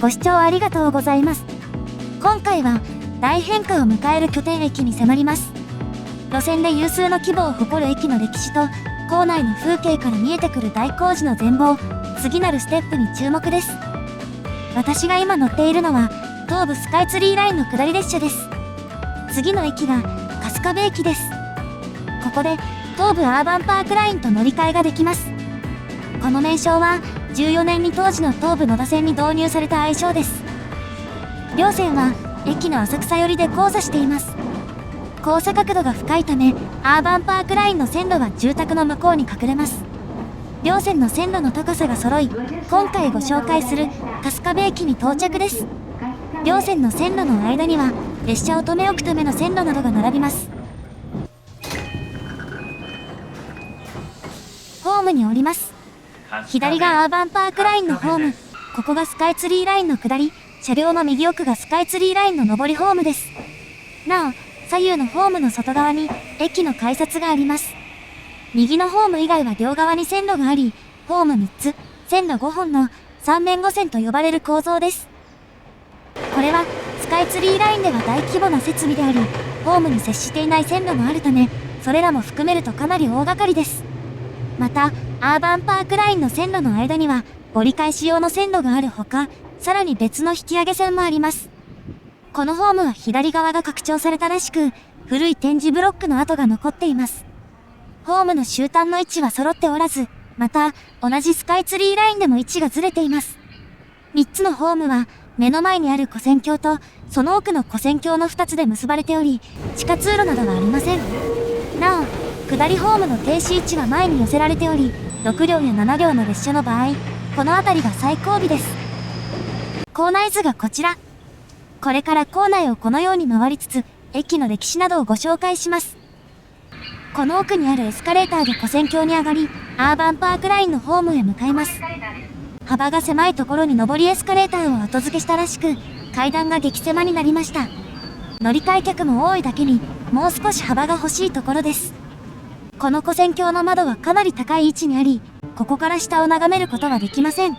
ご視聴ありがとうございます。今回は大変化を迎える拠点駅に迫ります。路線で有数の規模を誇る駅の歴史と構内の風景から見えてくる大工事の全貌、次なるステップに注目です。私が今乗っているのは東武スカイツリーラインの下り列車です。次の駅が春日部駅です。ここで東武アーバンパークラインと乗り換えができます。この名称は14年に当時の東武野田線に導入された愛称です。両線は駅の浅草寄りで交差しています。交差角度が深いためアーバンパークラインの線路は住宅の向こうに隠れます。両線の線路の高さが揃い、今回ご紹介する春日部駅に到着です。両線の線路の間には列車を止め置くための線路などが並びます。ホームに降ります。左がアーバンパークラインのホーム、ここがスカイツリーラインの下り、車両の右奥がスカイツリーラインの上りホームです。なお、左右のホームの外側に駅の改札があります。右のホーム以外は両側に線路があり、ホーム3つ、線路5本の三面5線と呼ばれる構造です。これはスカイツリーラインでは大規模な設備であり、ホームに接していない線路もあるため、それらも含めるとかなり大掛かりです。また、アーバンパークラインの線路の間には折り返し用の線路があるほか、さらに別の引き上げ線もあります。このホームは左側が拡張されたらしく、古い展示ブロックの跡が残っています。ホームの終端の位置は揃っておらず、また、同じスカイツリーラインでも位置がずれています。3つのホームは、目の前にある跨線橋と、その奥の跨線橋の2つで結ばれており、地下通路などはありません。なお、下りホームの停止位置は前に寄せられており、6両や7両の列車の場合、この辺りが最後尾です。構内図がこちら。これから構内をこのように回りつつ、駅の歴史などをご紹介します。この奥にあるエスカレーターで跨線橋に上がり、アーバンパークラインのホームへ向かいます。幅が狭いところに上りエスカレーターを後付けしたらしく、階段が激狭になりました。乗り換え客も多いだけに、もう少し幅が欲しいところです。この跨線橋の窓はかなり高い位置にあり、ここから下を眺めることはできません。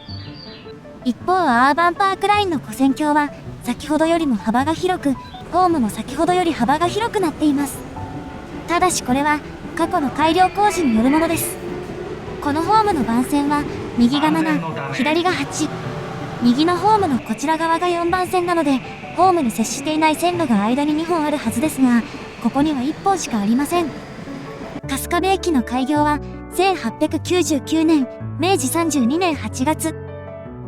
一方、アーバンパークラインの跨線橋は、先ほどよりも幅が広く、ホームも先ほどより幅が広くなっています。ただしこれは、過去の改良工事によるものです。このホームの番線は、右が7、左が8。右のホームのこちら側が4番線なので、ホームに接していない線路が間に2本あるはずですが、ここには1本しかありません。春日部駅の開業は1899年、明治32年8月。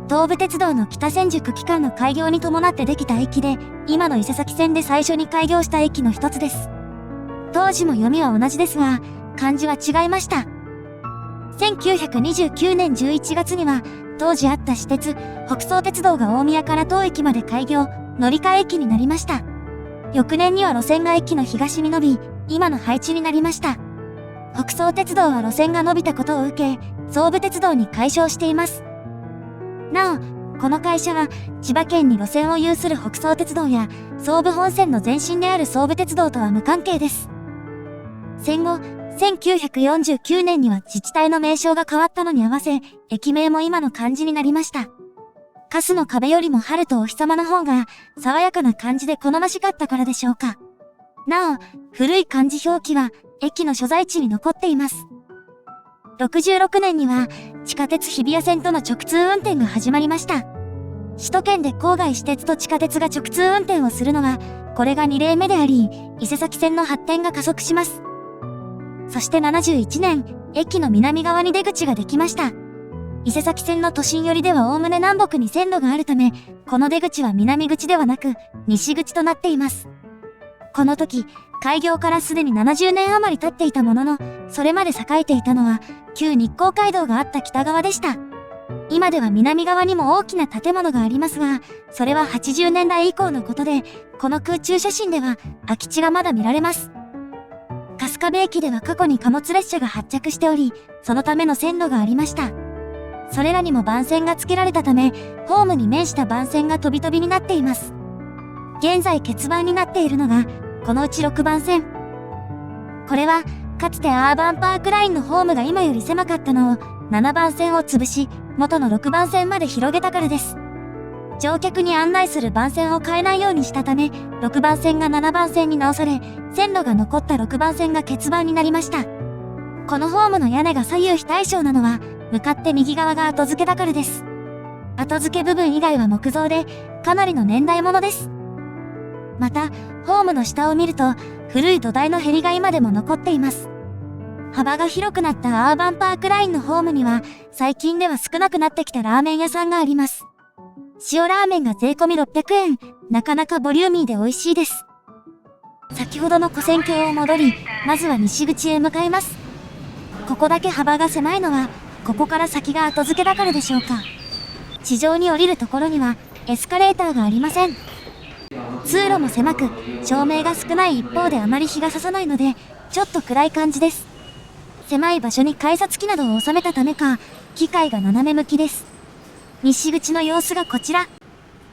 東武鉄道の北千宿期間の開業に伴ってできた駅で、今の伊勢崎線で最初に開業した駅の一つです。当時も読みは同じですが、漢字は違いました。1929年11月には、当時あった私鉄、北総鉄道が大宮から当駅まで開業、乗り換え駅になりました。翌年には路線が駅の東に伸び、今の配置になりました。北総鉄道は路線が伸びたことを受け、総武鉄道に改称しています。なお、この会社は千葉県に路線を有する北総鉄道や総武本線の前身である総武鉄道とは無関係です。戦後、1949年には自治体の名称が変わったのに合わせ、駅名も今の漢字になりました。春の壁よりも春とお日様の方が爽やかな漢字で好ましかったからでしょうか。なお、古い漢字表記は駅の所在地に残っています。66年には地下鉄日比谷線との直通運転が始まりました。首都圏で郊外私鉄と地下鉄が直通運転をするのは、これが2例目であり、伊勢崎線の発展が加速します。そして71年、駅の南側に出口ができました。伊勢崎線の都心寄りではおおむね南北に線路があるため、この出口は南口ではなく、西口となっています。この時、開業からすでに70年余り経っていたものの、それまで栄えていたのは、旧日光街道があった北側でした。今では南側にも大きな建物がありますが、それは80年代以降のことで、この空中写真では空き地がまだ見られます。春日部駅では過去に貨物列車が発着しており、そのための線路がありました。それらにも番線が付けられたため、ホームに面した番線が飛び飛びになっています。現在欠番になっているのが、このうち6番線。これは、かつてアーバンパークラインのホームが今より狭かったのを、7番線を潰し、元の6番線まで広げたからです。乗客に案内する番線を変えないようにしたため、6番線が7番線に直され、線路が残った6番線が欠番になりました。このホームの屋根が左右非対称なのは、向かって右側が後付けだからです。後付け部分以外は木造で、かなりの年代物です。また、ホームの下を見ると、古い土台のへりが今でも残っています。幅が広くなったアーバンパークラインのホームには、最近では少なくなってきたラーメン屋さんがあります。塩ラーメンが税込み600円、なかなかボリューミーで美味しいです。先ほどの古線橋を戻り、まずは西口へ向かいます。ここだけ幅が狭いのは、ここから先が後付けだからでしょうか。地上に降りるところには、エスカレーターがありません。通路も狭く、照明が少ない一方であまり日が差さないので、ちょっと暗い感じです。狭い場所に改札機などを収めたためか、機械が斜め向きです。西口の様子がこちら。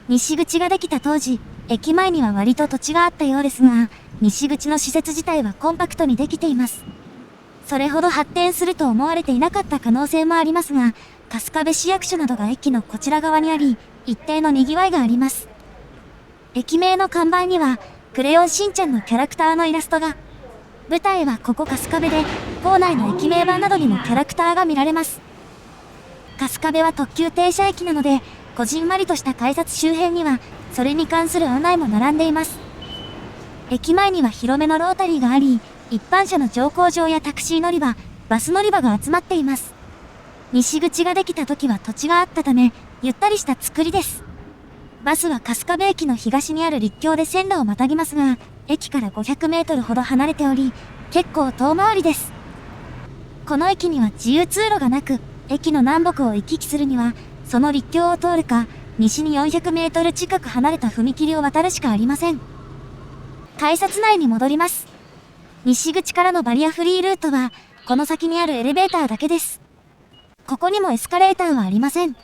西口ができた当時、駅前には割と土地があったようですが、西口の施設自体はコンパクトにできています。それほど発展すると思われていなかった可能性もありますが、春日部市役所などが駅のこちら側にあり、一定の賑わいがあります。駅名の看板には、クレヨンしんちゃんのキャラクターのイラストが。舞台はここ春日部で、構内の駅名板などにもキャラクターが見られます。春日部は特急停車駅なので、こじんまりとした改札周辺には、それに関する案内も並んでいます。駅前には広めのロータリーがあり、一般車の乗降場やタクシー乗り場、バス乗り場が集まっています。西口ができた時は土地があったため、ゆったりした作りです。バスは春日部駅の東にある陸橋で線路をまたぎますが、駅から500メートルほど離れており、結構遠回りです。この駅には自由通路がなく、駅の南北を行き来するには、その陸橋を通るか、西に400メートル近く離れた踏切を渡るしかありません。改札内に戻ります。西口からのバリアフリールートは、この先にあるエレベーターだけです。ここにもエスカレーターはありません。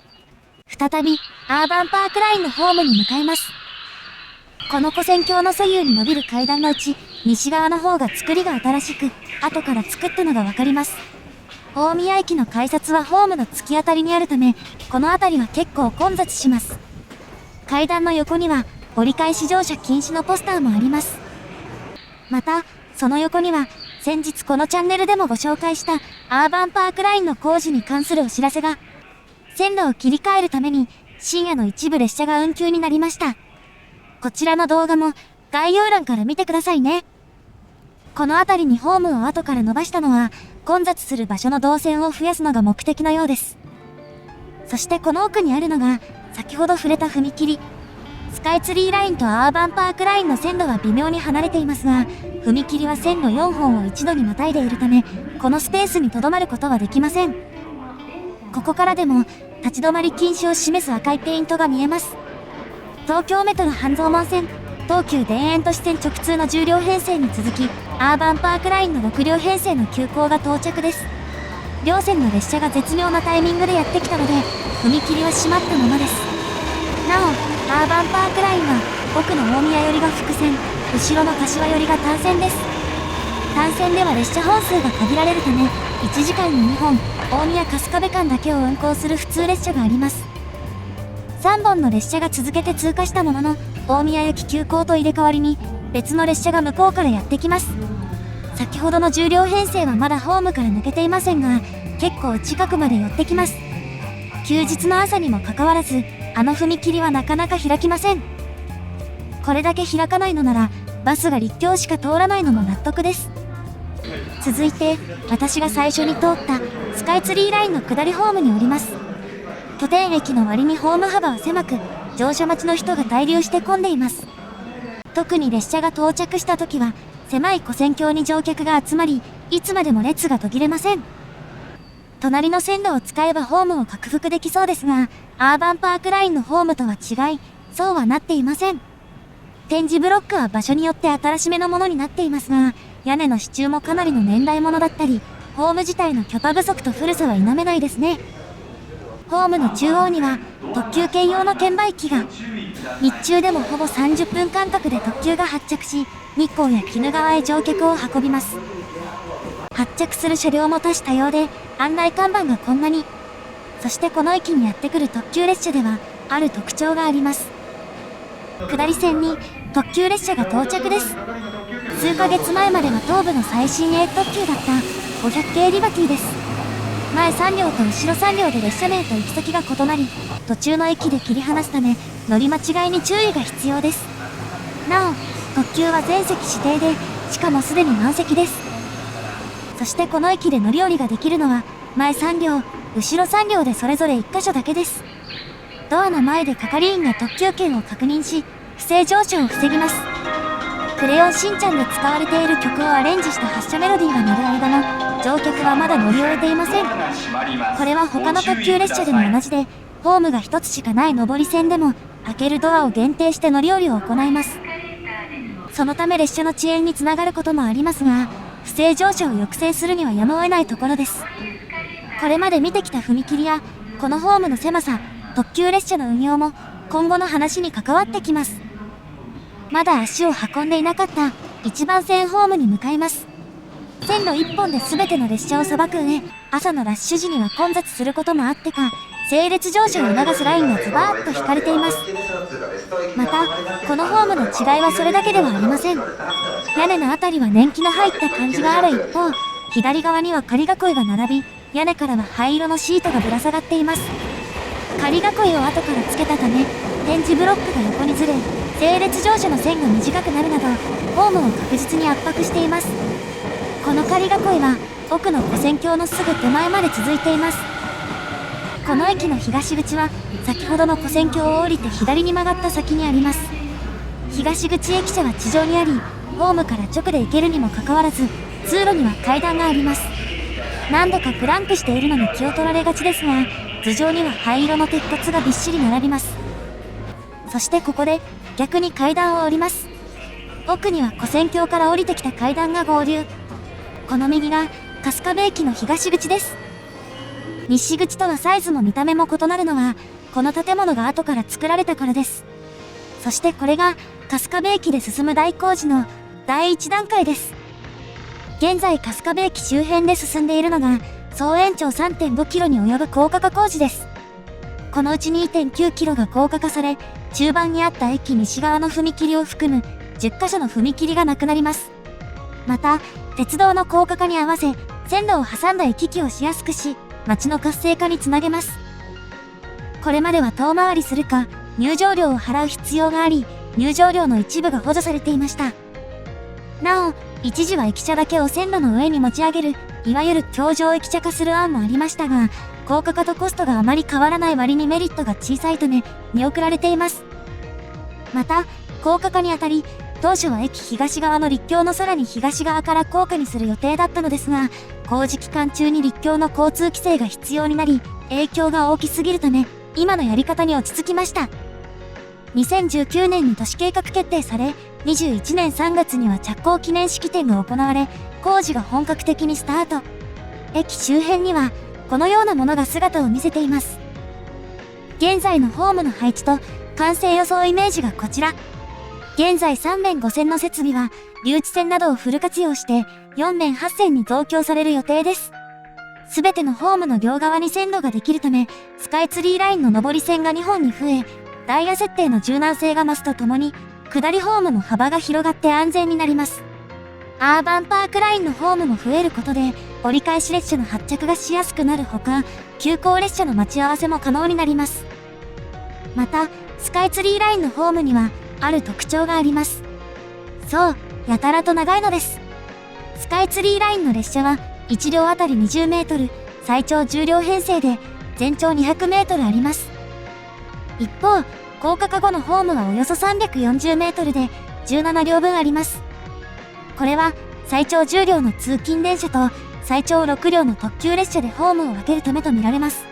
再び、アーバンパークラインのホームに向かいます。この古線橋の左右に伸びる階段のうち、西側の方が作りが新しく、後から作ったのがわかります。大宮駅の改札はホームの突き当たりにあるため、この辺りは結構混雑します。階段の横には、折り返し乗車禁止のポスターもあります。また、その横には、先日このチャンネルでもご紹介したアーバンパークラインの工事に関するお知らせが、線路を切り替えるために深夜の一部列車が運休になりました。こちらの動画も概要欄から見てくださいね。この辺りにホームを後から伸ばしたのは、混雑する場所の動線を増やすのが目的のようです。そしてこの奥にあるのが、先ほど触れた踏切。スカイツリーラインとアーバンパークラインの線路は微妙に離れていますが、踏切は線路4本を一度にまたいでいるため、このスペースに留まることはできません。ここからでも、立ち止まり禁止を示す赤いペイントが見えます。東京メトロ半蔵門線、東急田園都市線直通の10両編成に続き、アーバンパークラインの6両編成の急行が到着です。両線の列車が絶妙なタイミングでやってきたので、踏切は閉まったままです。なお、アーバンパークラインは、奥の大宮寄りが複線、後ろの柏寄りが単線です。単線では列車本数が限られるため、1時間に2本、大宮春日部間だけを運行する普通列車があります。3本の列車が続けて通過したものの、大宮行き急行と入れ替わりに、別の列車が向こうからやってきます。先ほどの10両編成はまだホームから抜けていませんが、結構近くまで寄ってきます。休日の朝にもかかわらず、あの踏切はなかなか開きません。これだけ開かないのなら、バスが陸橋しか通らないのも納得です。続いて、私が最初に通ったスカイツリーラインの下りホームに降ります。拠点駅の割にホーム幅は狭く、乗車待ちの人が滞留して混んでいます。特に列車が到着した時は、狭い古線橋に乗客が集まり、いつまでも列が途切れません。隣の線路を使えばホームを克服できそうですが、アーバンパークラインのホームとは違い、そうはなっていません。展示ブロックは場所によって新しめのものになっていますが、屋根の支柱もかなりの年代物だったり、ホーム自体のキャパ不足と古さは否めないですね。ホームの中央には特急兼用の券売機が、日中でもほぼ30分間隔で特急が発着し、日光や鬼怒川へ乗客を運びます。発着する車両も多種多様で、案内看板がこんなに。そしてこの駅にやってくる特急列車では、ある特徴があります。下り線に特急列車が到着です。数ヶ月前までは東部の最新鋭特急だった500系リバティです。前3両と後ろ3両で列車名と行き先が異なり、途中の駅で切り離すため乗り間違いに注意が必要です。なお、特急は全席指定で、しかもすでに満席です。そしてこの駅で乗り降りができるのは前3両、後ろ3両でそれぞれ1カ所だけです。ドアの前で係員が特急券を確認し、不正乗車を防ぎます。クレヨンしんちゃんで使われている曲をアレンジした発車メロディーが鳴る間も、乗客はまだ乗り終えていません。これは他の特急列車でも同じで、ホームが一つしかない上り線でも、開けるドアを限定して乗り降りを行います。そのため列車の遅延につながることもありますが、不正乗車を抑制するにはやむを得ないところです。これまで見てきた踏切や、このホームの狭さ、特急列車の運用も、今後の話に関わってきます。まだ足を運んでいなかった1番線ホームに向かいます。線路1本で全ての列車をさばく上、朝のラッシュ時には混雑することもあってか、整列乗車を促すラインがズバーッと引かれています。また、このホームの違いはそれだけではありません。屋根のあたりは年季の入った感じがある一方、左側には仮囲いが並び、屋根からは灰色のシートがぶら下がっています。仮囲いを後からつけたため、点字ブロックが横にずれ、整列乗車の線が短くなるなど、ホームを確実に圧迫しています。この仮囲いは、奥の跨線橋のすぐ手前まで続いています。この駅の東口は、先ほどの跨線橋を降りて左に曲がった先にあります。東口駅舎は地上にあり、ホームから直で行けるにもかかわらず、通路には階段があります。何度かクランクしているのに気を取られがちですが、頭上には灰色の鉄骨がびっしり並びます。そしてここで、逆に階段を降ります。奥には跨線橋から降りてきた階段が合流。この右が、春日部駅の東口です。西口とはサイズも見た目も異なるのは、この建物が後から作られたからです。そしてこれが、春日部駅で進む大工事の第1段階です。現在春日部駅周辺で進んでいるのが、総延長 3.5 キロに及ぶ高架化工事です。このうち 2.9 キロが高架化され、中盤にあった駅西側の踏切を含む10カ所の踏切がなくなります。また、鉄道の高架化に合わせ、線路を挟んだ行き来をしやすくし、街の活性化につなげます。これまでは遠回りするか、入場料を払う必要があり、入場料の一部が補助されていました。なお、一時は駅舎だけを線路の上に持ち上げる、いわゆる橋上駅舎化する案もありましたが、高架化とコストがあまり変わらない割にメリットが小さいため、見送られています。また、高架化にあたり、当初は駅東側の陸橋のさらに東側から高架にする予定だったのですが、工事期間中に陸橋の交通規制が必要になり、影響が大きすぎるため、今のやり方に落ち着きました。2019年に都市計画決定され、21年3月には着工記念式典が行われ、工事が本格的にスタート。駅周辺には、このようなものが姿を見せています。現在のホームの配置と完成予想イメージがこちら。現在3面5線の設備は、留置線などをフル活用して、4面8線に増強される予定です。すべてのホームの両側に線路ができるため、スカイツリーラインの上り線が2本に増え、ダイヤ設定の柔軟性が増すとともに、下りホームの幅が広がって安全になります。アーバンパークラインのホームも増えることで、折り返し列車の発着がしやすくなるほか、急行列車の待ち合わせも可能になります。また、スカイツリーラインのホームには、ある特徴があります。そう、やたらと長いのです。スカイツリーラインの列車は、1両あたり20メートル、最長10両編成で、全長200メートルあります。一方、高架化後のホームはおよそ340メートルで、17両分あります。これは、最長10両の通勤電車と、最長6両の特急列車でホームを分けるためとみられます。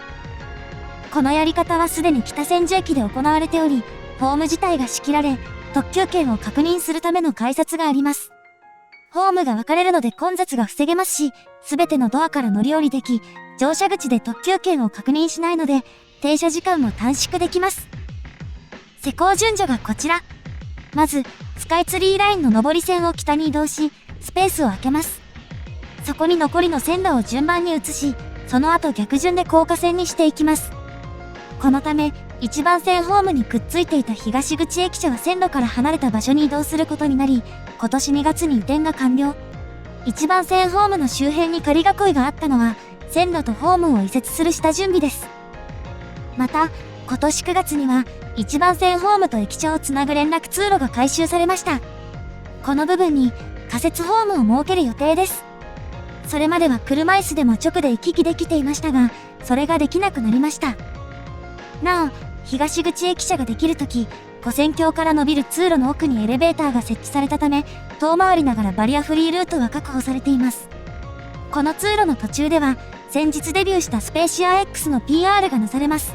このやり方はすでに北千住駅で行われており、ホーム自体が仕切られ、特急券を確認するための改札があります。ホームが分かれるので混雑が防げますし、すべてのドアから乗り降りでき、乗車口で特急券を確認しないので、停車時間も短縮できます。施工順序がこちら。まず、スカイツリーラインの上り線を北に移動し、スペースを空けます。そこに残りの線路を順番に移し、その後逆順で高架線にしていきます。このため、1番線ホームにくっついていた東口駅舎は線路から離れた場所に移動することになり、今年2月に移転が完了。1番線ホームの周辺に仮囲いがあったのは、線路とホームを移設する下準備です。また、今年9月には、1番線ホームと駅舎をつなぐ連絡通路が改修されました。この部分に仮設ホームを設ける予定です。それまでは車椅子でも直で行き来できていましたが、それができなくなりました。なお、東口駅舎ができるとき、跨線橋から伸びる通路の奥にエレベーターが設置されたため、遠回りながらバリアフリールートは確保されています。この通路の途中では、先日デビューしたスペーシア X の PR がなされます。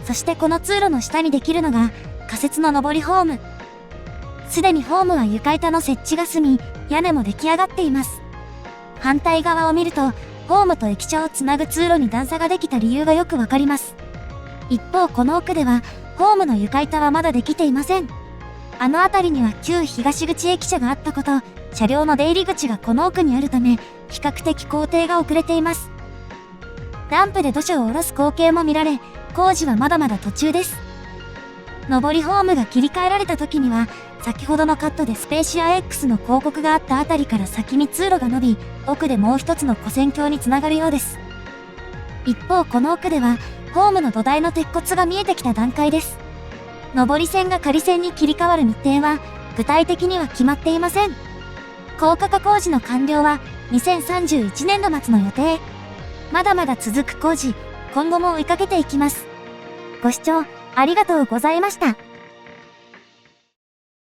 そしてこの通路の下にできるのが、仮設の上りホーム。すでにホームは床板の設置が済み、屋根も出来上がっています。反対側を見ると、ホームと駅舎をつなぐ通路に段差ができた理由がよくわかります。一方この奥では、ホームの床板はまだできていません。あの辺りには旧東口駅舎があったこと、車両の出入り口がこの奥にあるため、比較的工程が遅れています。ダンプで土砂を下ろす光景も見られ、工事はまだまだ途中です。上りホームが切り替えられた時には、先ほどのカットでスペーシア X の広告があったあたりから先に通路が伸び、奥でもう一つの跨線橋につながるようです。一方この奥では、ホームの土台の鉄骨が見えてきた段階です。上り線が仮線に切り替わる日程は、具体的には決まっていません。高架化工事の完了は、2031年度末の予定。まだまだ続く工事、今後も追いかけていきます。ご視聴ありがとうございました。